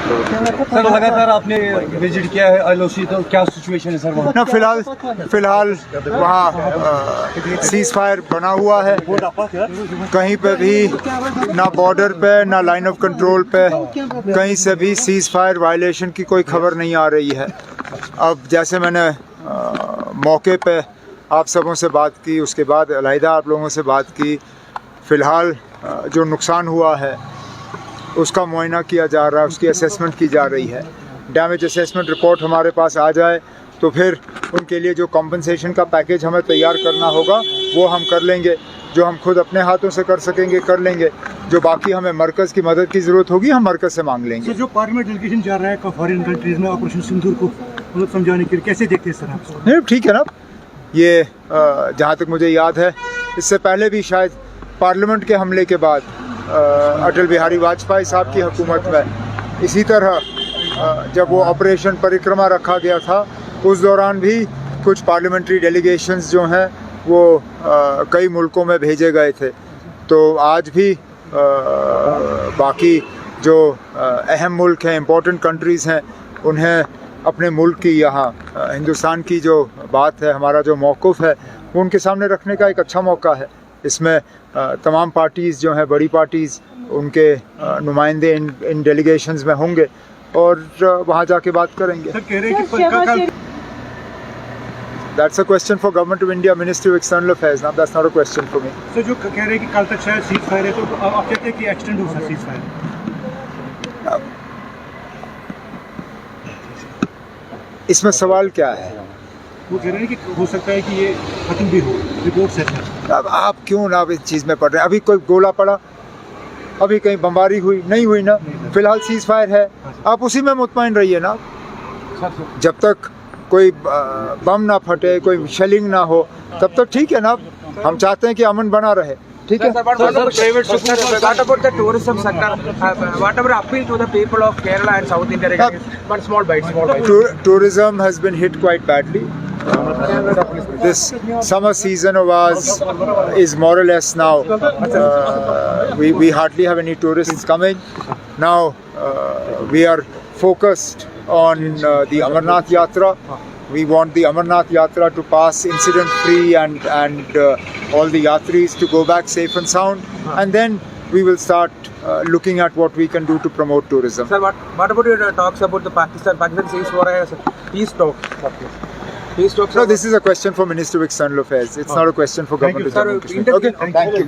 Sir लगातार आपने visit किया है LOC, तो क्या सिचुएशन है सर वहाँ? ना फिलहाल वहाँ सीज फायर बना हुआ है, कहीं पे भी ना बॉर्डर पे ना लाइन ऑफ कंट्रोल पे कहीं से भी सीज फायर वायलेशन की कोई खबर नहीं आ रही है। अब जैसे मैंने मौके पे आप सबों से बात की, उसके बाद अलहदा आप लोगों से बात की, फ़िलहाल जो नुकसान हुआ है उसका मुआयना किया जा रहा है, उसकी असेसमेंट की जा रही है। डैमेज असेसमेंट रिपोर्ट हमारे पास आ जाए तो फिर उनके लिए जो कॉम्पनसेशन का पैकेज हमें तैयार करना होगा वो हम कर लेंगे। जो हम खुद अपने हाथों से कर सकेंगे कर लेंगे, जो बाकी हमें मरकज़ की मदद की ज़रूरत होगी हम मरकज़ से मांग लेंगे। जो पार्लियामेंट डेलीगेशन जा रहा है फॉरेन कंट्रीज़ में ऑपरेशन सिंदूर को मतलब समझाने के लिए, कैसे देखते हैं सर आप? नहीं ठीक है ना, ये जहाँ तक मुझे याद है इससे पहले भी शायद पार्लियामेंट के हमले के बाद अटल बिहारी वाजपेयी साहब की हुकूमत में इसी तरह जब वो ऑपरेशन परिक्रमा रखा गया था उस दौरान भी कुछ पार्लियामेंट्री डेलीगेशंस जो हैं वो कई मुल्कों में भेजे गए थे। तो आज भी बाकी जो अहम मुल्क हैं, इम्पोर्टेंट कंट्रीज़ हैं, उन्हें अपने मुल्क की यहाँ हिंदुस्तान की जो बात है, हमारा जो मौक़िफ़ है वो उनके सामने रखने का एक अच्छा मौका है। इसमें तमाम पार्टीज़ जो हैं, बड़ी पार्टीज़, उनके नुमाइंदे इन डेलीगेशंस में होंगे और वहाँ जाके बात करेंगे। सर कह रहे हैं कि That's a question for Government of India, Ministry of External Affairs. Now that's not a question for me. Sir जो कह रहे हैं कि कल तक शायद सीज फायर है, तो आप कहते हैं कि एक्सटेंड हो सकता है सीज फायर? इसमें सवाल क्या है? वो कह रहे हैं कि हो सकता है कि ये खत्म भी हो, रिपोर्ट से है। अब आप क्यों ना इस चीज़ में पड़ रहे हैं? अभी कोई गोला पड़ा, अभी कहीं बमबारी हुई नहीं हुई ना, फिलहाल सीज फायर है, आप उसी में मुतमईन रहिए ना। जब तक कोई बम ना फटे, कोई शेलिंग ना हो, तब तक ठीक है ना। हम चाहते हैं कि अमन बना रहे, ठीक है। What about the tourism sector? What about appeal to the people of Kerala and South India regarding one small bite? Tourism has been hit quite badly. This summer season of ours is more or less now. We hardly have any tourists coming. Now we are focused on the Amarnath Yatra. We want the Amarnath Yatra to pass incident free and all the yatris to go back safe and sound, and then we will start looking at what we can do to promote tourism. Sir, what about your talks about the Pakistan says for a peace talks? Peace talks. No, this is a question for Minister of External Affairs. It's not a question for Government of Jammu and Kashmir. Okay, thank you.